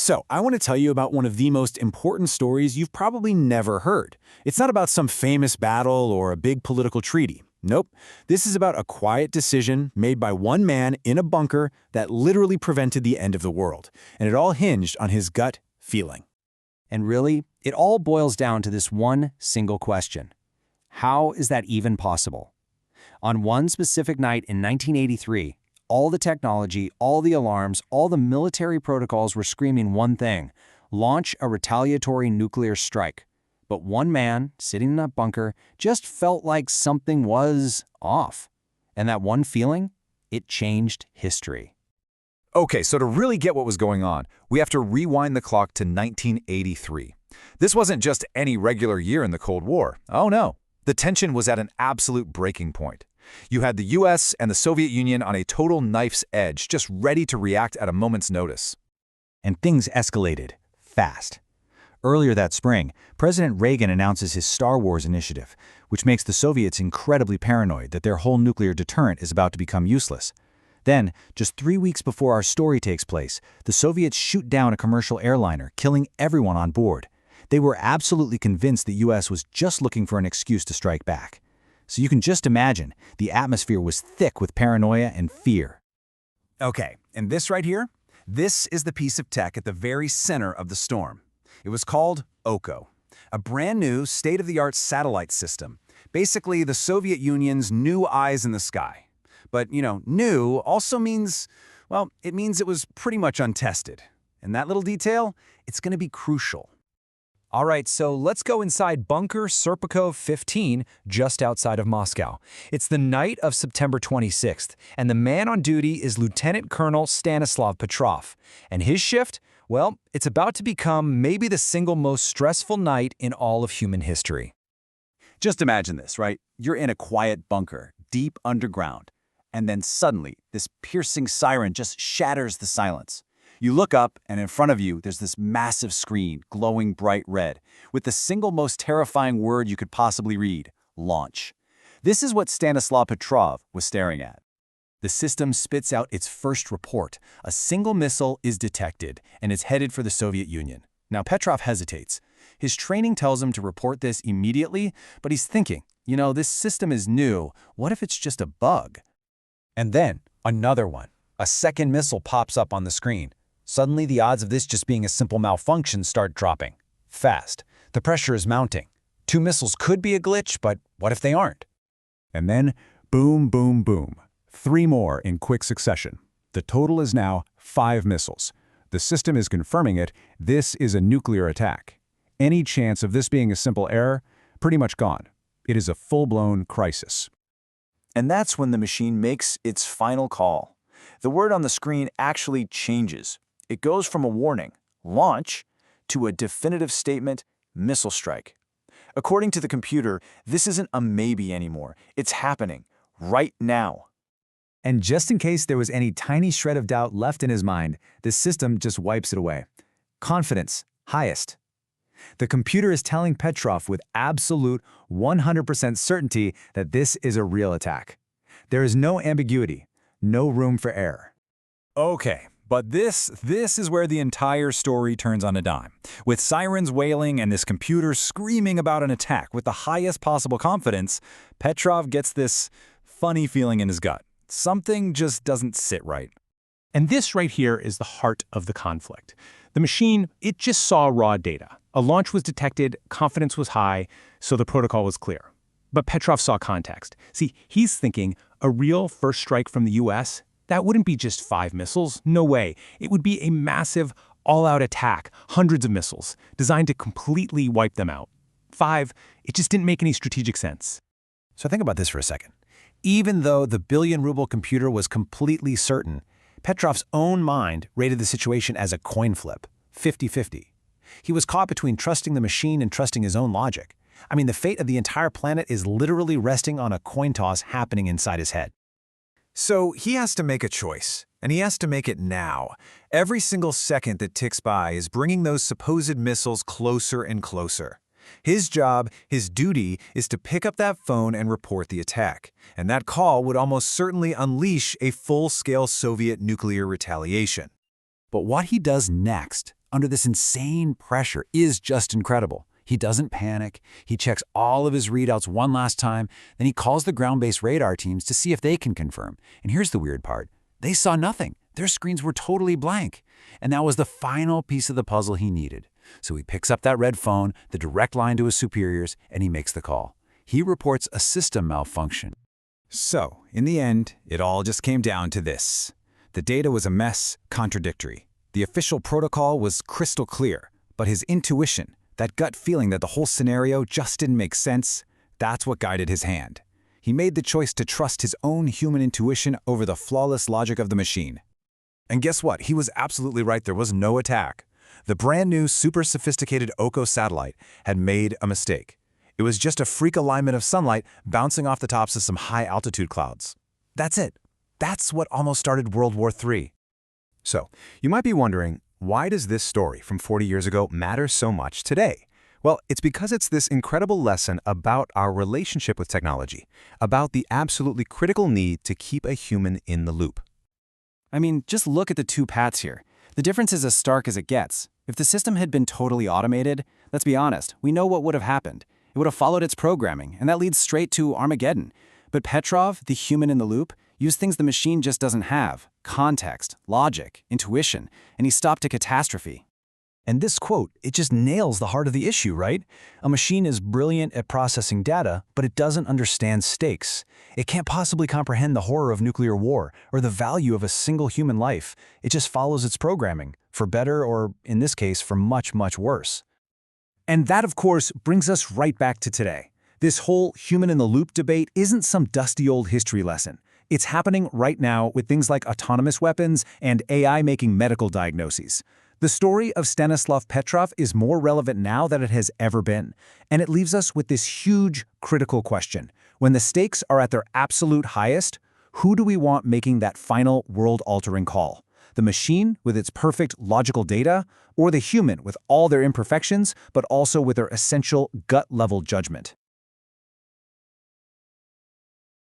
So, I want to tell you about one of the most important stories you've probably never heard. It's not about some famous battle or a big political treaty. Nope. This is about a quiet decision made by one man in a bunker that literally prevented the end of the world. And it all hinged on his gut feeling. And really, it all boils down to this one single question. How is that even possible? On one specific night in 1983, all the technology, all the alarms, all the military protocols were screaming one thing: launch a retaliatory nuclear strike. But one man, sitting in that bunker, just felt like something was off. And that one feeling, it changed history. Okay, so to really get what was going on, we have to rewind the clock to 1983. This wasn't just any regular year in the Cold War. Oh no. The tension was at an absolute breaking point. You had the US and the Soviet Union on a total knife's edge, just ready to react at a moment's notice. And things escalated fast. Earlier that spring, President Reagan announces his Star Wars initiative, which makes the Soviets incredibly paranoid that their whole nuclear deterrent is about to become useless. Then, just 3 weeks before our story takes place, the Soviets shoot down a commercial airliner, killing everyone on board. They were absolutely convinced the US was just looking for an excuse to strike back. So you can just imagine, the atmosphere was thick with paranoia and fear. Okay, and this right here? This is the piece of tech at the very center of the storm. It was called OCO, a brand new state-of-the-art satellite system. Basically, the Soviet Union's new eyes in the sky. But, new also means, well, it means it was pretty much untested. And that little detail, it's going to be crucial. All right, so let's go inside Bunker Serpukhov 15, just outside of Moscow. It's the night of September 26th, and the man on duty is Lieutenant Colonel Stanislav Petrov. And his shift, well, it's about to become maybe the single most stressful night in all of human history. Just imagine this, right? You're in a quiet bunker, deep underground, and then suddenly, this piercing siren just shatters the silence. You look up, and in front of you, there's this massive screen, glowing bright red, with the single most terrifying word you could possibly read: launch. This is what Stanislav Petrov was staring at. The system spits out its first report. A single missile is detected, and it's headed for the Soviet Union. Now, Petrov hesitates. His training tells him to report this immediately, but he's thinking, this system is new. What if it's just a bug? And then, another one. A second missile pops up on the screen. Suddenly, the odds of this just being a simple malfunction start dropping. Fast. The pressure is mounting. 2 missiles could be a glitch, but what if they aren't? And then, boom, boom, boom. 3 more in quick succession. The total is now 5 missiles. The system is confirming it. This is a nuclear attack. Any chance of this being a simple error? Pretty much gone. It is a full-blown crisis. And that's when the machine makes its final call. The word on the screen actually changes. It goes from a warning, launch, to a definitive statement, missile strike. According to the computer, this isn't a maybe anymore. It's happening, right now. And just in case there was any tiny shred of doubt left in his mind, the system just wipes it away. Confidence, highest. The computer is telling Petrov with absolute 100% certainty that this is a real attack. There is no ambiguity, no room for error. Okay, but this is where the entire story turns on a dime. With sirens wailing and this computer screaming about an attack with the highest possible confidence, Petrov gets this funny feeling in his gut. Something just doesn't sit right. And this right here is the heart of the conflict. The machine, it just saw raw data. A launch was detected, confidence was high, so the protocol was clear. But Petrov saw context. See, he's thinking a real first strike from the US, that wouldn't be just 5 missiles. No way. It would be a massive, all-out attack, hundreds of missiles, designed to completely wipe them out. 5, it just didn't make any strategic sense. So think about this for a second. Even though the billion-ruble computer was completely certain, Petrov's own mind rated the situation as a coin flip, 50-50. He was caught between trusting the machine and trusting his own logic. I mean, the fate of the entire planet is literally resting on a coin toss happening inside his head. So he has to make a choice, and he has to make it now. Every single second that ticks by is bringing those supposed missiles closer and closer. His job, his duty, is to pick up that phone and report the attack. And that call would almost certainly unleash a full-scale Soviet nuclear retaliation. But what he does next, under this insane pressure is just incredible. He doesn't panic. He checks all of his readouts one last time. Then he calls the ground-based radar teams to see if they can confirm. And here's the weird part. They saw nothing. Their screens were totally blank. And that was the final piece of the puzzle he needed. So he picks up that red phone, the direct line to his superiors, and he makes the call. He reports a system malfunction. So, in the end, it all just came down to this. The data was a mess, contradictory. The official protocol was crystal clear, but his intuition, that gut feeling that the whole scenario just didn't make sense, that's what guided his hand. He made the choice to trust his own human intuition over the flawless logic of the machine. And guess what? He was absolutely right. There was no attack. The brand new, super sophisticated Oko satellite had made a mistake. It was just a freak alignment of sunlight bouncing off the tops of some high-altitude clouds. That's it. That's what almost started World War III. So, you might be wondering, why does this story from 40 years ago matter so much today? Well, it's because it's this incredible lesson about our relationship with technology, about the absolutely critical need to keep a human in the loop. I mean, just look at the two paths here. The difference is as stark as it gets. If the system had been totally automated, let's be honest, we know what would have happened. It would have followed its programming, and that leads straight to Armageddon. But Petrov, the human in the loop, used things the machine just doesn't have: context, logic, intuition, and he stopped a catastrophe. And this quote, it just nails the heart of the issue, right? A machine is brilliant at processing data, but it doesn't understand stakes. It can't possibly comprehend the horror of nuclear war or the value of a single human life. It just follows its programming, for better or, in this case, for much, much worse. And that, of course, brings us right back to today. This whole human-in-the-loop debate isn't some dusty old history lesson. It's happening right now with things like autonomous weapons and AI making medical diagnoses. The story of Stanislav Petrov is more relevant now than it has ever been, and it leaves us with this huge, critical question. When the stakes are at their absolute highest, who do we want making that final world-altering call? The machine with its perfect logical data, or the human with all their imperfections, but also with their essential gut-level judgment?